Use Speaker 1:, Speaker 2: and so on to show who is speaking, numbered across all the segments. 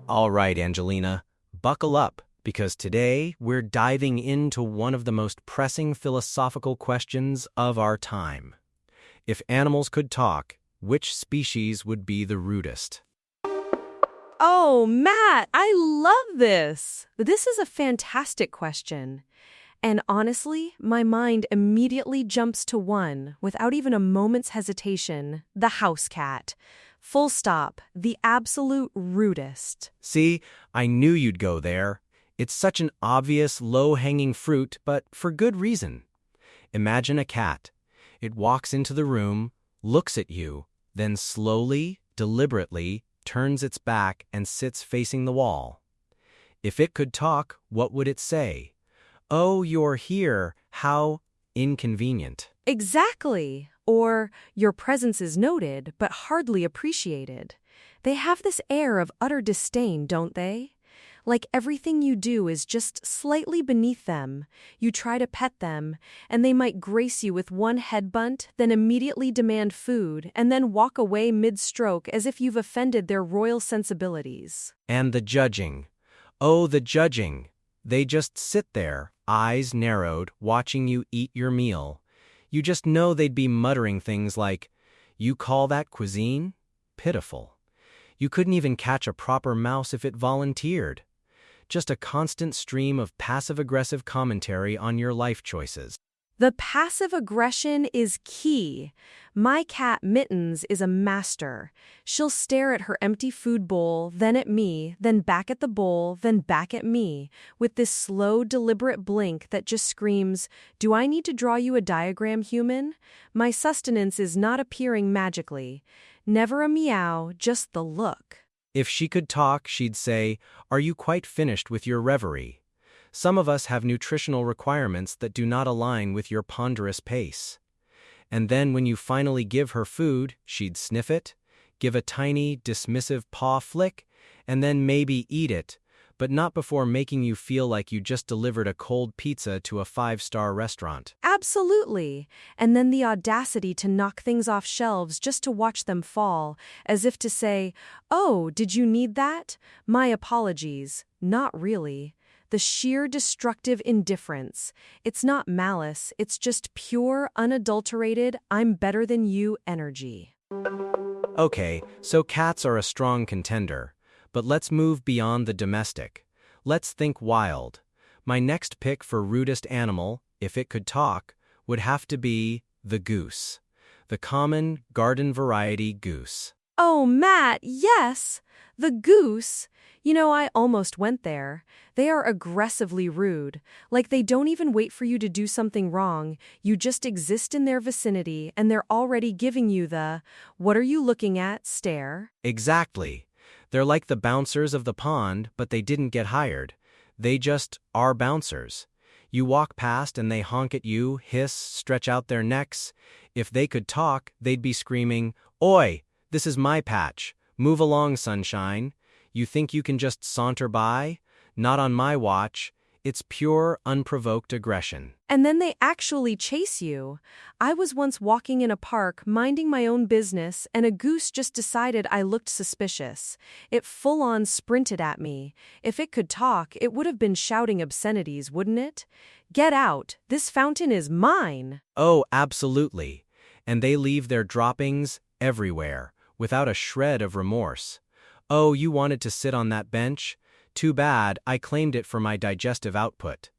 Speaker 1: All right, Angelina, buckle up, because today we're diving into one of the most pressing philosophical questions of our time. If animals could talk, which species would be the rudest?
Speaker 2: Oh, Matt, I love this. This is a fantastic question. And honestly, my mind immediately jumps to one, without even a moment's hesitation, the house cat. Full stop, the absolute rudest.
Speaker 1: See, I knew you'd go there. It's such an obvious, low-hanging fruit, but for good reason. Imagine a cat. It walks into the room, looks at you, then slowly, deliberately, turns its back and sits facing the wall. If it could talk, what would it say? "Oh, you're here. How inconvenient."
Speaker 2: Exactly. Or, your presence is noted, but hardly appreciated. They have this air of utter disdain, don't they? Like everything you do is just slightly beneath them. You try to pet them, and they might grace you with one head bunt, then immediately demand food, and then walk away mid-stroke as if you've offended their royal sensibilities.
Speaker 1: And the judging. Oh, the judging. They just sit there, eyes narrowed, watching you eat your meal. You just know they'd be muttering things like, "You call that cuisine? Pitiful. You couldn't even catch a proper mouse if it volunteered." Just a constant stream of passive-aggressive commentary on your life choices.
Speaker 2: The passive aggression is key. My cat Mittens is a master. She'll stare at her empty food bowl, then at me, then back at the bowl, then back at me, with this slow, deliberate blink that just screams, "Do I need to draw you a diagram, human? My sustenance is not appearing magically." Never a meow, just the look.
Speaker 1: If she could talk, she'd say, "Are you quite finished with your reverie? Some of us have nutritional requirements that do not align with your ponderous pace." And then when you finally give her food, she'd sniff it, give a tiny, dismissive paw flick, and then maybe eat it, but not before making you feel like you just delivered a cold pizza to a five-star restaurant.
Speaker 2: Absolutely. And then the audacity to knock things off shelves just to watch them fall, as if to say, "Oh, did you need that? My apologies." Not really. The sheer destructive indifference. It's not malice, it's just pure, unadulterated, "I'm better than you" energy.
Speaker 1: Okay, so cats are a strong contender, but let's move beyond the domestic. Let's think wild. My next pick for rudest animal, if it could talk, would have to be the goose. The common, garden variety goose.
Speaker 2: Oh, Matt, yes! The goose. I almost went there. They are aggressively rude. Like they don't even wait for you to do something wrong. You just exist in their vicinity, and they're already giving you the "what are you looking at" stare.
Speaker 1: Exactly. They're like the bouncers of the pond, but they didn't get hired. They just are bouncers. You walk past and they honk at you, hiss, stretch out their necks. If they could talk, they'd be screaming, "Oi, this is my patch. Move along, sunshine. You think you can just saunter by? Not on my watch." It's pure, unprovoked aggression.
Speaker 2: And then they actually chase you. I was once walking in a park, minding my own business, and a goose just decided I looked suspicious. It full-on sprinted at me. If it could talk, it would have been shouting obscenities, wouldn't it? "Get out! This fountain is mine!"
Speaker 1: Oh, absolutely. And they leave their droppings everywhere, without a shred of remorse. "Oh, you wanted to sit on that bench? Too bad, I claimed it for my digestive output."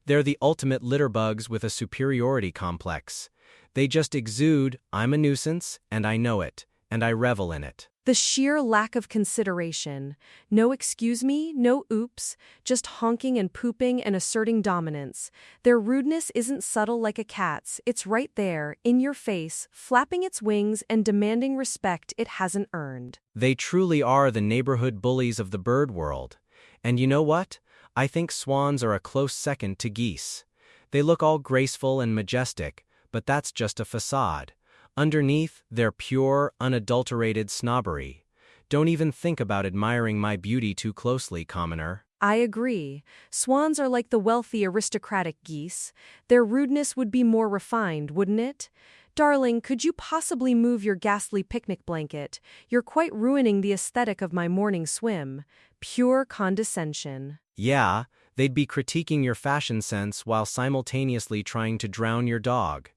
Speaker 1: They're the ultimate litter bugs with a superiority complex. They just exude, "I'm a nuisance, and I know it, and I revel in it."
Speaker 2: The sheer lack of consideration. No "excuse me," no "oops," just honking and pooping and asserting dominance. Their rudeness isn't subtle like a cat's, it's right there, in your face, flapping its wings and demanding respect it hasn't earned.
Speaker 1: They truly are the neighborhood bullies of the bird world. And you know what? I think swans are a close second to geese. They look all graceful and majestic, but that's just a facade. Underneath, they're pure, unadulterated snobbery. Don't even think about admiring my beauty too closely, commoner.
Speaker 2: I agree. Swans are like the wealthy aristocratic geese. Their rudeness would be more refined, wouldn't it? Darling, could you possibly move your ghastly picnic blanket? You're quite ruining the aesthetic of my morning swim. Pure condescension.
Speaker 1: Yeah, they'd be critiquing your fashion sense while simultaneously trying to drown your dog.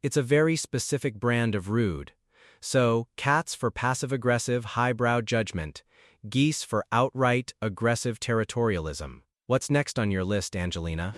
Speaker 1: It's a very specific brand of rude. So, cats for passive-aggressive, highbrow judgment. Geese for outright, aggressive territorialism. What's next on your list, Angelina?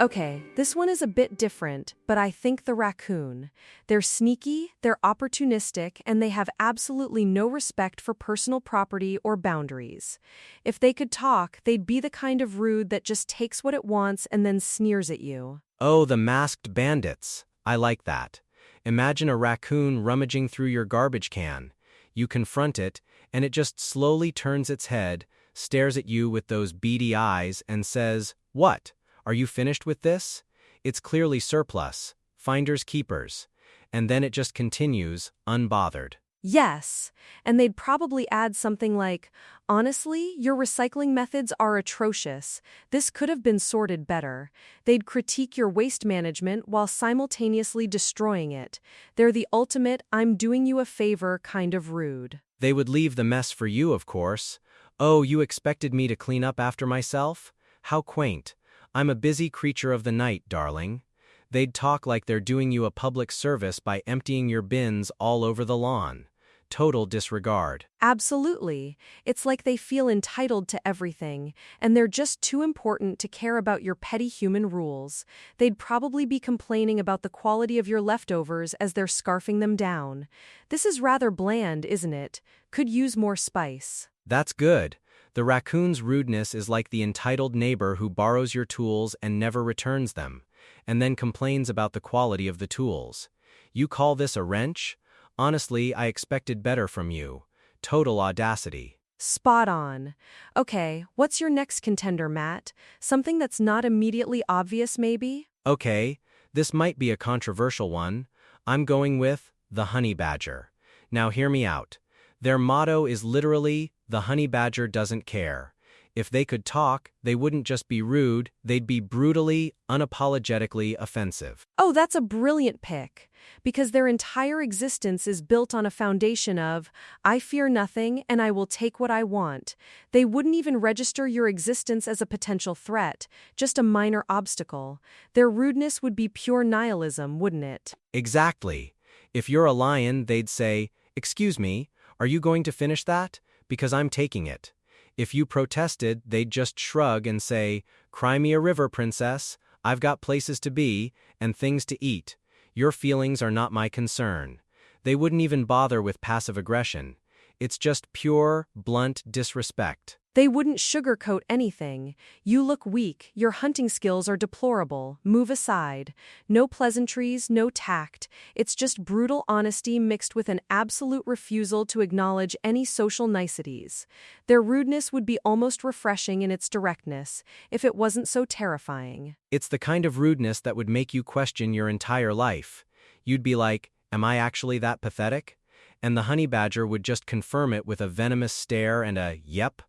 Speaker 2: Okay, this one is a bit different, but I think the raccoon. They're sneaky, they're opportunistic, and they have absolutely no respect for personal property or boundaries. If they could talk, they'd be the kind of rude that just takes what it wants and then sneers at you.
Speaker 1: Oh, the masked bandits. I like that. Imagine a raccoon rummaging through your garbage can. You confront it, and it just slowly turns its head, stares at you with those beady eyes, and says, "What? Are you finished with this?" It's clearly surplus, finders keepers. And then it just continues, unbothered.
Speaker 2: Yes, and they'd probably add something like, "Honestly, your recycling methods are atrocious. This could have been sorted better." They'd critique your waste management while simultaneously destroying it. They're the ultimate "I'm doing you a favor" kind of rude.
Speaker 1: They would leave the mess for you, of course. "Oh, you expected me to clean up after myself? How quaint. I'm a busy creature of the night, darling." They'd talk like they're doing you a public service by emptying your bins all over the lawn. Total disregard.
Speaker 2: Absolutely. It's like they feel entitled to everything, and they're just too important to care about your petty human rules. They'd probably be complaining about the quality of your leftovers as they're scarfing them down. This is rather bland, isn't it? Could use more spice.
Speaker 1: That's good. The raccoon's rudeness is like the entitled neighbor who borrows your tools and never returns them, and then complains about the quality of the tools. You call this a wrench? Honestly, I expected better from you. Total audacity.
Speaker 2: Spot on. Okay, what's your next contender, Matt? Something that's not immediately obvious, maybe?
Speaker 1: Okay, this might be a controversial one. I'm going with the honey badger. Now hear me out. Their motto is literally, "The honey badger doesn't care." If they could talk, they wouldn't just be rude, they'd be brutally, unapologetically offensive.
Speaker 2: Oh, that's a brilliant pick. Because their entire existence is built on a foundation of, "I fear nothing and I will take what I want." They wouldn't even register your existence as a potential threat, just a minor obstacle. Their rudeness would be pure nihilism, wouldn't it?
Speaker 1: Exactly. If you're a lion, they'd say, "Excuse me, are you going to finish that? Because I'm taking it." If you protested, they'd just shrug and say, "Cry me a river, princess. I've got places to be, and things to eat. Your feelings are not my concern." They wouldn't even bother with passive aggression. It's just pure, blunt disrespect.
Speaker 2: They wouldn't sugarcoat anything. "You look weak, your hunting skills are deplorable, move aside." No pleasantries, no tact. It's just brutal honesty mixed with an absolute refusal to acknowledge any social niceties. Their rudeness would be almost refreshing in its directness, if it wasn't so terrifying.
Speaker 1: It's the kind of rudeness that would make you question your entire life. You'd be like, "Am I actually that pathetic?" And the honey badger would just confirm it with a venomous stare and a, "Yep."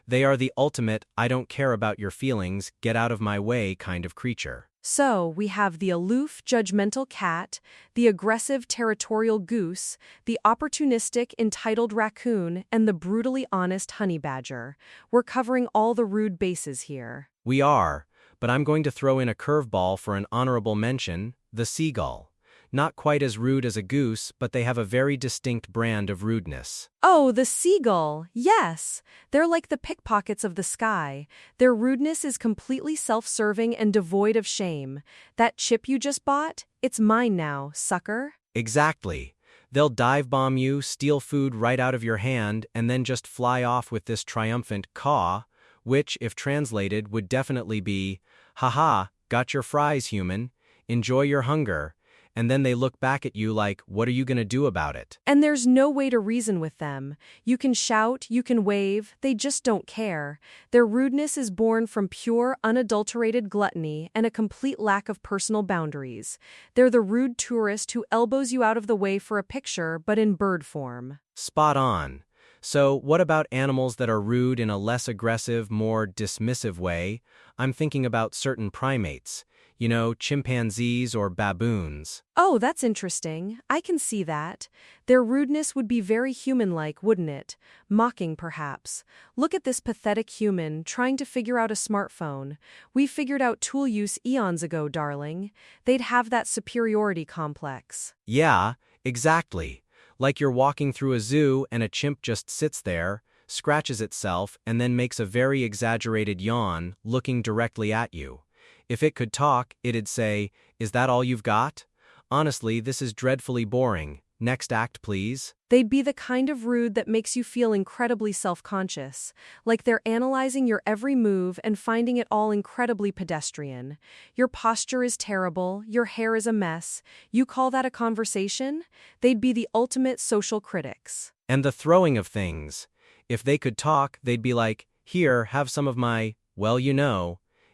Speaker 1: They are the ultimate, "I don't care about your feelings, get out of my way" kind of creature.
Speaker 2: So, we have the aloof, judgmental cat, the aggressive, territorial goose, the opportunistic, entitled raccoon, and the brutally honest honey badger. We're covering all the rude bases here.
Speaker 1: We are, but I'm going to throw in a curveball for an honorable mention, the seagull. Not quite as rude as a goose, but they have a very distinct brand of rudeness.
Speaker 2: Oh, the seagull. Yes. They're like the pickpockets of the sky. Their rudeness is completely self-serving and devoid of shame. "That chip you just bought? It's mine now, sucker."
Speaker 1: Exactly. They'll dive bomb you, steal food right out of your hand, and then just fly off with this triumphant caw, which, if translated, would definitely be, "Haha, got your fries, human. Enjoy your hunger." And then they look back at you like, "What are you going to do about it?"
Speaker 2: And there's no way to reason with them. You can shout, you can wave, they just don't care. Their rudeness is born from pure, unadulterated gluttony and a complete lack of personal boundaries. They're the rude tourist who elbows you out of the way for a picture, but in bird form.
Speaker 1: Spot on. So, what about animals that are rude in a less aggressive, more dismissive way? I'm thinking about certain primates. Chimpanzees or baboons.
Speaker 2: Oh, that's interesting. I can see that. Their rudeness would be very human-like, wouldn't it? Mocking, perhaps. Look at this pathetic human trying to figure out a smartphone. We figured out tool use eons ago, darling. They'd have that superiority complex.
Speaker 1: Yeah, exactly. Like you're walking through a zoo and a chimp just sits there, scratches itself, and then makes a very exaggerated yawn, looking directly at you. If it could talk, it'd say, "Is that all you've got? Honestly, this is dreadfully boring. Next act, please."
Speaker 2: They'd be the kind of rude that makes you feel incredibly self-conscious, like they're analyzing your every move and finding it all incredibly pedestrian. Your posture is terrible, your hair is a mess. You call that a conversation? They'd be the ultimate social critics.
Speaker 1: And the throwing of things. If they could talk, they'd be like, "Here, have some of my, well,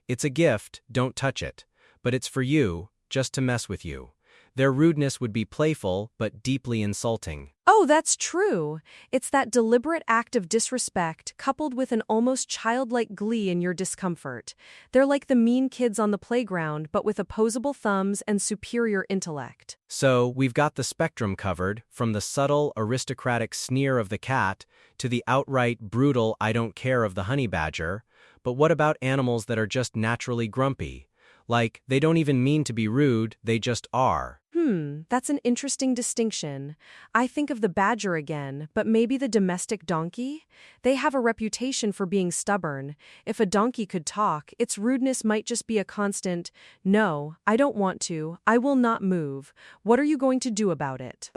Speaker 1: it's a gift, don't touch it. But it's for you, just to mess with you." Their rudeness would be playful, but deeply insulting.
Speaker 2: Oh, that's true. It's that deliberate act of disrespect coupled with an almost childlike glee in your discomfort. They're like the mean kids on the playground, but with opposable thumbs and superior intellect.
Speaker 1: So, we've got the spectrum covered, from the subtle, aristocratic sneer of the cat to the outright, brutal I don't care of the honey badger. But what about animals that are just naturally grumpy? Like, they don't even mean to be rude, they just are.
Speaker 2: That's an interesting distinction. I think of the badger again, but maybe the domestic donkey? They have a reputation for being stubborn. If a donkey could talk, its rudeness might just be a constant, "No, I don't want to, I will not move. What are you going to do about it?"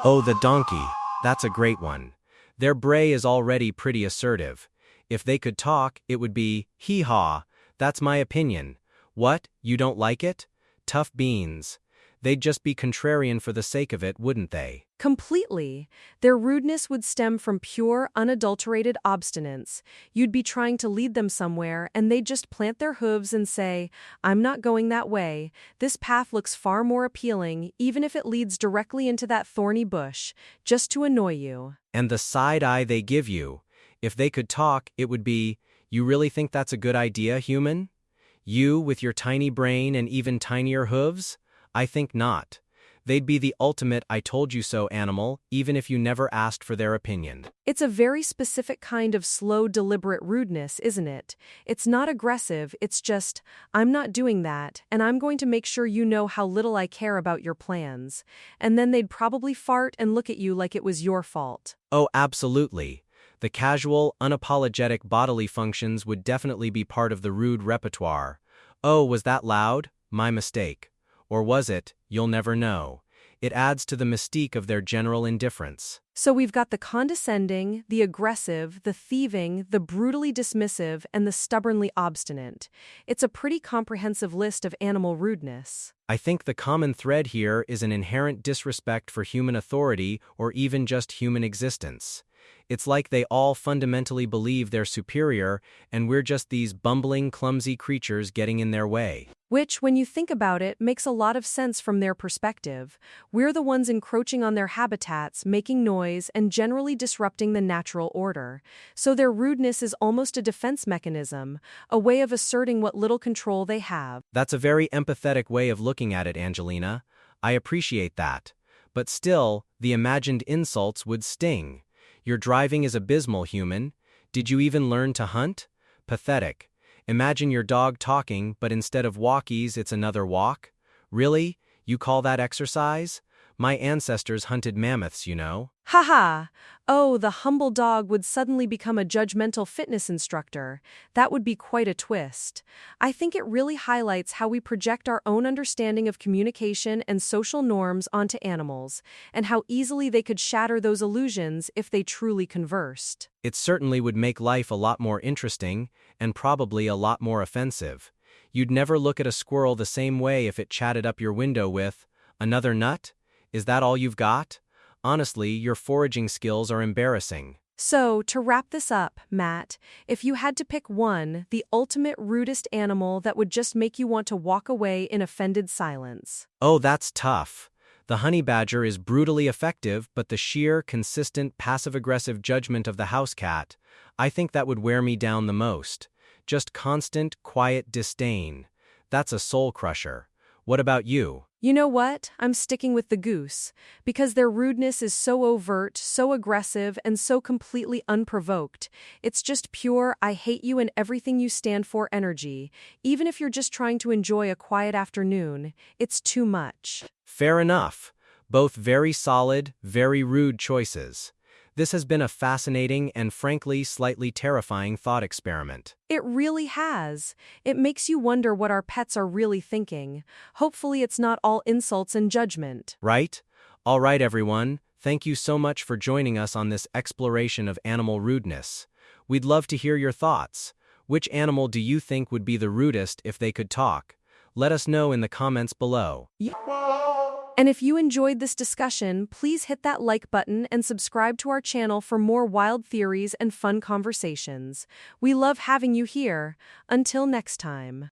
Speaker 1: Oh, the donkey. That's a great one. Their bray is already pretty assertive. If they could talk, it would be, "Hee-haw, that's my opinion. What, you don't like it? Tough beans." They'd just be contrarian for the sake of it, wouldn't they?
Speaker 2: Completely. Their rudeness would stem from pure, unadulterated obstinance. You'd be trying to lead them somewhere, and they'd just plant their hooves and say, "I'm not going that way. This path looks far more appealing, even if it leads directly into that thorny bush, just to annoy you."
Speaker 1: And the side eye they give you. If they could talk, it would be, "You really think that's a good idea, human? You, with your tiny brain and even tinier hooves? I think not." They'd be the ultimate "I told you so" animal, even if you never asked for their opinion.
Speaker 2: It's a very specific kind of slow, deliberate rudeness, isn't it? It's not aggressive, it's just, "I'm not doing that, and I'm going to make sure you know how little I care about your plans." And then they'd probably fart and look at you like it was your fault.
Speaker 1: Oh, absolutely. The casual, unapologetic bodily functions would definitely be part of the rude repertoire. "Oh, was that loud? My mistake." Or was it? You'll never know. It adds to the mystique of their general indifference.
Speaker 2: So we've got the condescending, the aggressive, the thieving, the brutally dismissive, and the stubbornly obstinate. It's a pretty comprehensive list of animal rudeness.
Speaker 1: I think the common thread here is an inherent disrespect for human authority or even just human existence. It's like they all fundamentally believe they're superior, and we're just these bumbling, clumsy creatures getting in their way.
Speaker 2: Which, when you think about it, makes a lot of sense from their perspective. We're the ones encroaching on their habitats, making noise, and generally disrupting the natural order. So their rudeness is almost a defense mechanism, a way of asserting what little control they have.
Speaker 1: That's a very empathetic way of looking at it, Angelina. I appreciate that. But still, the imagined insults would sting. "Your driving is abysmal, human. Did you even learn to hunt?" Pathetic. Imagine your dog talking, but instead of walkies, it's another walk? Really? You call that exercise? My ancestors hunted mammoths, you know.
Speaker 2: Haha! Oh, the humble dog would suddenly become a judgmental fitness instructor. That would be quite a twist. I think it really highlights how we project our own understanding of communication and social norms onto animals, and how easily they could shatter those illusions if they truly conversed.
Speaker 1: It certainly would make life a lot more interesting, and probably a lot more offensive. You'd never look at a squirrel the same way if it chatted up your window with, "Another nut? Is that all you've got? Honestly, your foraging skills are embarrassing."
Speaker 2: So, to wrap this up, Matt, if you had to pick one, the ultimate rudest animal that would just make you want to walk away in offended silence.
Speaker 1: Oh, that's tough. The honey badger is brutally effective, but the sheer, consistent, passive-aggressive judgment of the house cat, I think that would wear me down the most. Just constant, quiet disdain. That's a soul crusher. What about you?
Speaker 2: You know what? I'm sticking with the goose, because their rudeness is so overt, so aggressive, and so completely unprovoked. It's just pure, I hate you and everything you stand for energy. Even if you're just trying to enjoy a quiet afternoon, it's too much.
Speaker 1: Fair enough. Both very solid, very rude choices. This has been a fascinating and frankly slightly terrifying thought experiment.
Speaker 2: It really has. It makes you wonder what our pets are really thinking. Hopefully it's not all insults and judgment.
Speaker 1: Right? All right, everyone. Thank you so much for joining us on this exploration of animal rudeness. We'd love to hear your thoughts. Which animal do you think would be the rudest if they could talk? Let us know in the comments below.
Speaker 2: And if you enjoyed this discussion, please hit that like button and subscribe to our channel for more wild theories and fun conversations. We love having you here. Until next time.